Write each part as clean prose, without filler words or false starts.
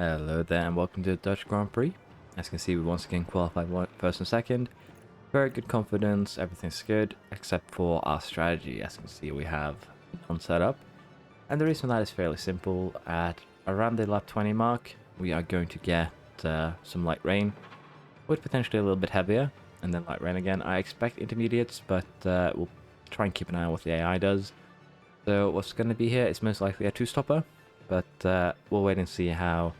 Hello there and welcome to the Dutch Grand Prix. As you can see, we once again qualified first and second. Very good confidence, everything's good except for our strategy. As you can see, we have none set up. And the reason for that is fairly simple. At around the lap 20 mark, we are going to get some light rain, with potentially a little bit heavier, and then light rain again. I expect intermediates, but we'll try and keep an eye on what the AI does. So what's going to be here is most likely a two-stopper, but we'll wait and see how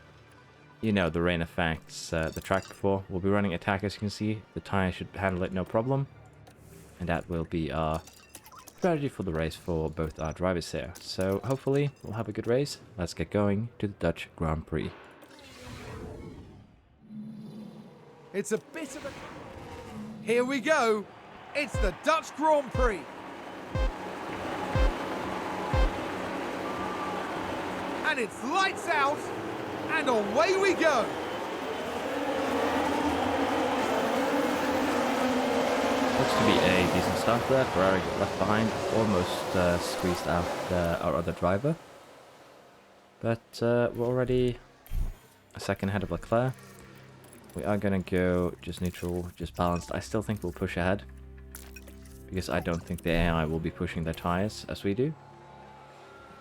the rain affects the track before. We'll be running attack, as you can see. The tire should handle it no problem. And that will be our strategy for the race for both our drivers here. So hopefully we'll have a good race. Let's get going to the Dutch Grand Prix. It's a bit of a... Here we go. It's the Dutch Grand Prix. And it's lights out. And away we go! Looks to be a decent start there. Ferrari got left behind, almost squeezed out our other driver. But we're already a second ahead of Leclerc. We are going to go just neutral, just balanced. I still think we'll push ahead, because I don't think the AI will be pushing their tires as we do.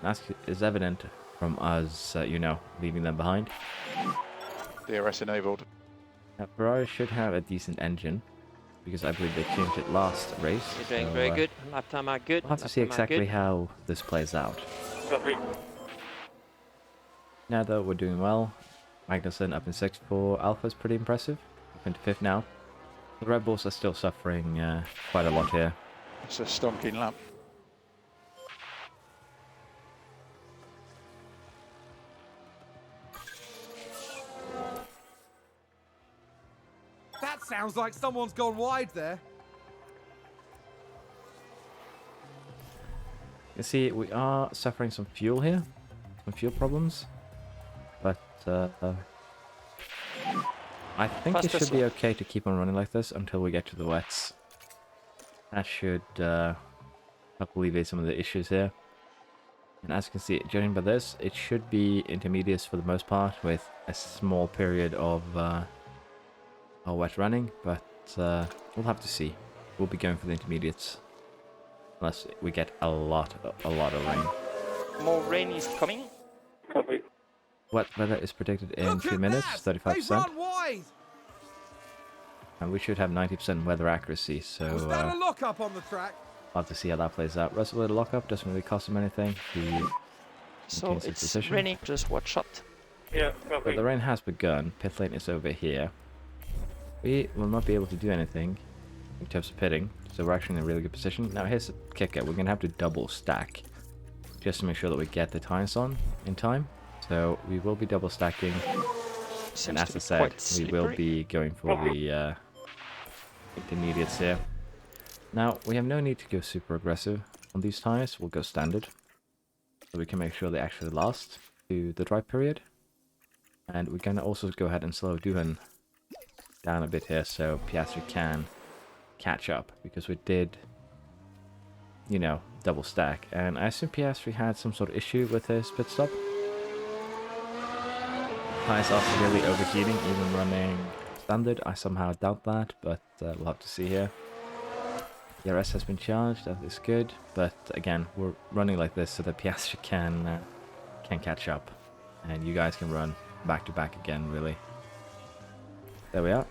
That is evident from us, leaving them behind. DRS enabled. Now, Ferrari should have a decent engine, because I believe they changed it last race. You're doing very good. Lap time are good. We'll have to see exactly how this plays out. Now though, we're doing well. Magnussen up in 6th for Alpha is pretty impressive. Up into 5th now. The Red Bulls are still suffering quite a lot here. It's a stonking lap. That sounds like someone's gone wide there. You see, we are suffering some fuel here. Some fuel problems. But I think it should be okay to keep on running like this until we get to the wets. That should help alleviate some of the issues here. And as you can see, judging by this, it should be intermediates for the most part, with a small period of wet running, but we'll have to see. We'll be going for the intermediates unless we get a lot of rain. More rain is coming. Wet weather is predicted in 2 minutes, 35%. And we should have 90% weather accuracy, so Was that a lock-up on the track? I'll have to see how that plays out. Russell with a lock-up doesn't really cost him anything. So it's raining, just watch out. Yeah, but the rain has begun. Pit lane is over here. We will not be able to do anything in terms of pitting, so we're actually in a really good position. Now here's the kicker. We're going to have to double stack just to make sure that we get the tires on in time. So we will be double stacking, and as I said, we will be going for the intermediates here. Now, we have no need to go super aggressive on these tires. We'll go standard, so we can make sure they actually last to the dry period. And we're going to also go ahead and slow Duhan down a bit here, so Piastri can catch up, because we did, double stack. And I assume Piastri had some sort of issue with his pit stop. Tires are severely overheating, even running standard. I somehow doubt that, but we'll have to see here. DRS has been charged, that is good, but again, we're running like this so that Piastri can catch up, and you guys can run back to back again, really. There we are.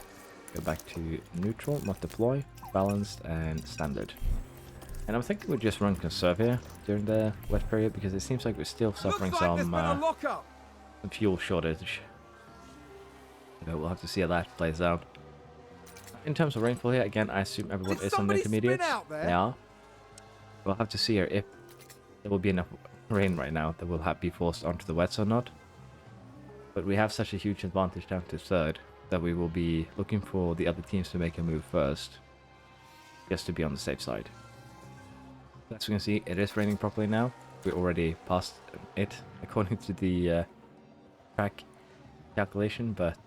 Go back to neutral, not deploy, balanced, and standard. And I'm thinking we just run conserve here during the wet period, because it seems like we're still suffering some fuel shortage. So we'll have to see how that plays out. In terms of rainfall here, again, I assume everyone is on the intermediates. They are. We'll have to see here if there will be enough rain right now that we'll be forced onto the wets or not. But we have such a huge advantage down to 3rd that we will be looking for the other teams to make a move first, just to be on the safe side. As you can see, it is raining properly now. We're already past it according to the track calculation, but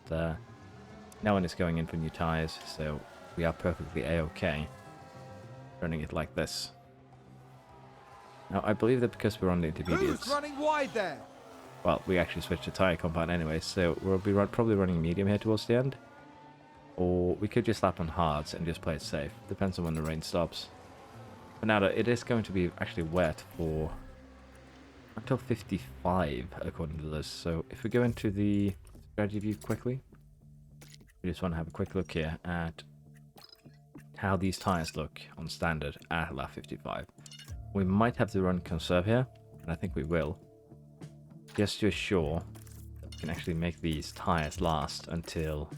no one is going in for new tires, so we are perfectly a-okay running it like this. Now I believe that because we're on the intermediates, who's running wide there? Well, we actually switched to tire compound anyway, so we'll be probably running medium here towards the end. Or we could just slap on hards and just play it safe. Depends on when the rain stops. But now it is going to be actually wet for until 55 according to this. So if we go into the strategy view quickly, we just want to have a quick look here at how these tires look on standard at lap 55. We might have to run conserve here, and I think we will, just to assure that we can actually make these tires last until,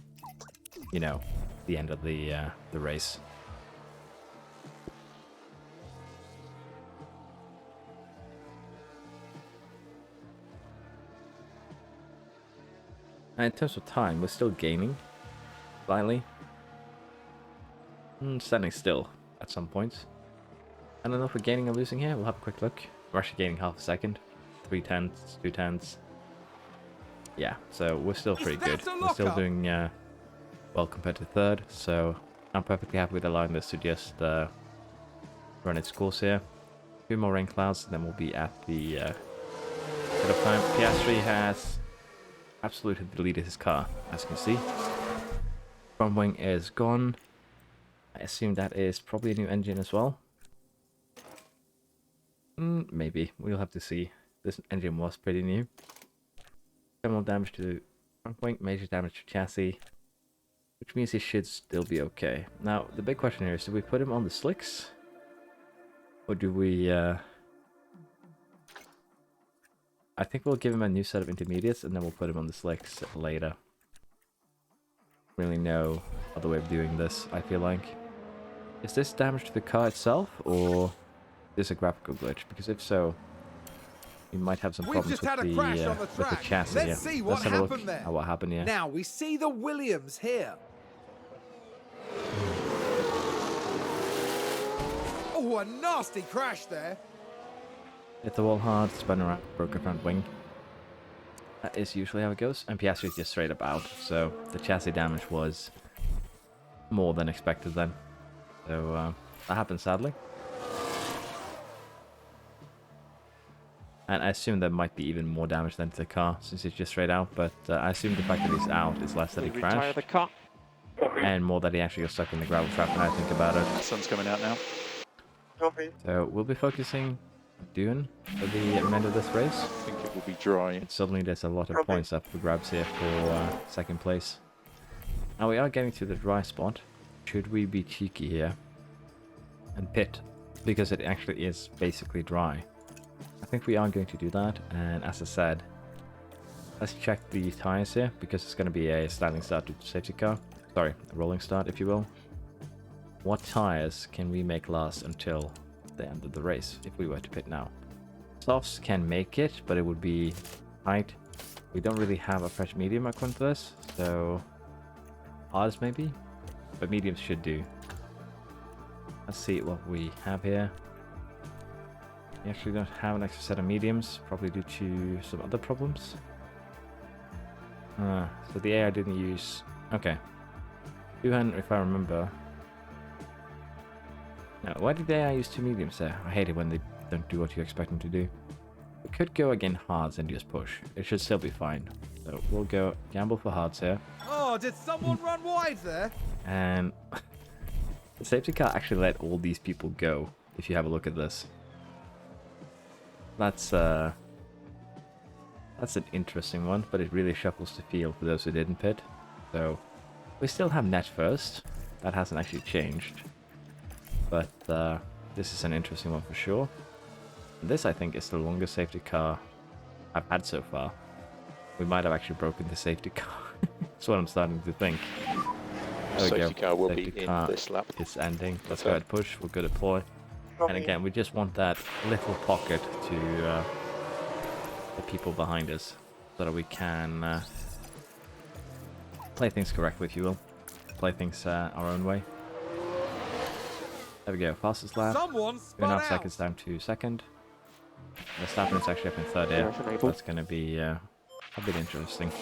you know, the end of the race. And in terms of time, we're still gaining slightly. Standing still at some points. I don't know if we're gaining or losing here. We'll have a quick look. We're actually gaining half a second. 3/10, 2/10. Yeah, so we're still pretty good. We're still doing well compared to third, so I'm perfectly happy with allowing this to just run its course here. 2 more rain clouds, and then we'll be at the bit of time. Piastri has absolutely deleted his car, as you can see. Front wing is gone. I assume that is probably a new engine as well. Maybe. We'll have to see. This engine was pretty new. General damage to front wing, major damage to chassis, which means he should still be okay. Now, the big question here is, do we put him on the slicks? Or do we... I think we'll give him a new set of intermediates, and then we'll put him on the slicks later. Really no other way of doing this, I feel like. Is this damage to the car itself, or is this a graphical glitch? Because if so, we might have some problems with the chassis. Let's see what happened there. At what happened here. Now we see the Williams here. Oh, a nasty crash there. Hit the wall hard, spun around, broke a front wing. That is usually how it goes. And Piastri is just straight up out, so the chassis damage was more than expected then. So that happened sadly. And I assume there might be even more damage than to the car, since it's just straight out, but I assume the fact that he's out is less that he crashed. The car. And more that he actually got stuck in the gravel trap when I think about it. The sun's coming out now. Copy. So we'll be focusing on Dune for the remainder of this race. I think it will be dry. And suddenly there's a lot of points up for grabs here for second place. Now we are getting to the dry spot. Should we be cheeky here and pit? Because it actually is basically dry. I think we are going to do that, and as I said, let's check the tires here, because it's going to be a standing start to safety car. Sorry, a rolling start, if you will. What tires can we make last until the end of the race, if we were to pit now? Softs can make it, but it would be tight. We don't really have a fresh medium according to this, so hards maybe, but mediums should do. Let's see what we have here. We actually don't have an extra set of mediums, probably due to some other problems. So the AI didn't use... Okay. Duhan, if I remember... Now, why did the AI use 2 mediums there? I hate it when they don't do what you expect them to do. We could go again hards and just push. It should still be fine. So we'll go gamble for hards here. Oh, did someone run wide there? And the safety car actually let all these people go, if you have a look at this. That's an interesting one, but it really shuffles the field for those who didn't pit. So we still have net first. That hasn't actually changed. But this is an interesting one for sure. And this, I think, is the longest safety car I've had so far. We might have actually broken the safety car. That's what I'm starting to think. There we go. Safety car will Safety be in car this lap. It's ending. Let's go ahead, push. We'll go deploy. And again, we just want that little pocket to the people behind us, so that we can play things correctly, if you will. Play things our own way. There we go, fastest lap. 2.5 seconds down to second. Verstappen is actually up in third here. That's going to be a bit interesting.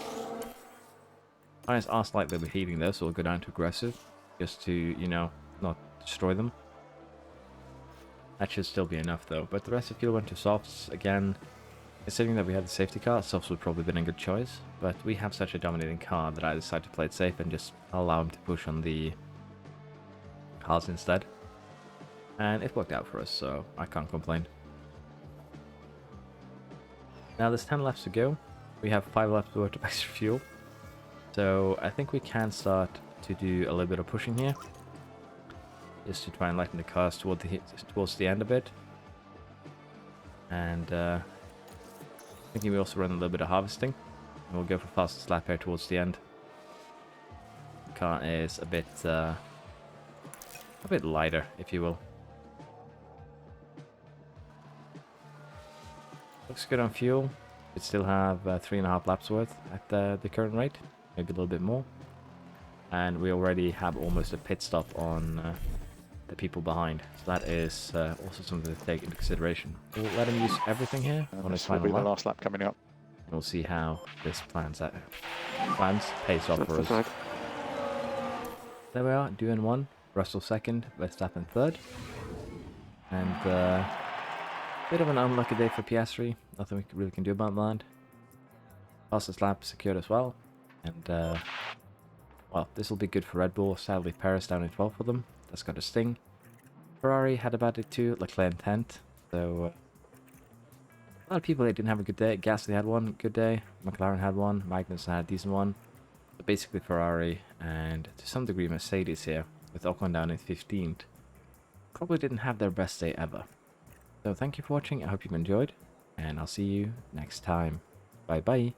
Tires are slightly overheating though, so we'll go down to aggressive, just to, you know, not destroy them. That should still be enough though, but the rest of fuel went to softs again. Considering that we had the safety car, Softs would probably been a good choice, but we have such a dominating car that I decided to play it safe and just allow him to push on the cars instead. And it worked out for us, so I can't complain. Now there's 10 laps to go. We have 5 laps worth of extra fuel. So I think we can start to do a little bit of pushing here. Just to try and lighten the cars towards the end a bit. And thinking we also run a little bit of harvesting. And we'll go for fastest lap here towards the end. The car is a bit lighter, if you will. Looks good on fuel. We still have 3.5 laps worth at the current rate, maybe a little bit more. And we already have almost a pit stop on the people behind. So that is also something to take into consideration. We'll let him use everything here on his This will final be the lap. last lap coming up. And we'll see how this pays off for us. There we are, doing 1, Russell 2nd, Verstappen 3rd. And bit of an unlucky day for Piastri. Nothing we really can do about that. Fastest lap secured as well. And well, this will be good for Red Bull. Sadly, Perez down in 12th for them. That's got a sting. Ferrari had about it too. Leclerc in 10th. So a lot of people, they didn't have a good day. Gasly had one good day. McLaren had one. Magnussen had a decent one. But basically Ferrari and to some degree Mercedes here, with Ocon down in 15th, probably didn't have their best day ever. So thank you for watching. I hope you've enjoyed. And I'll see you next time. Bye bye.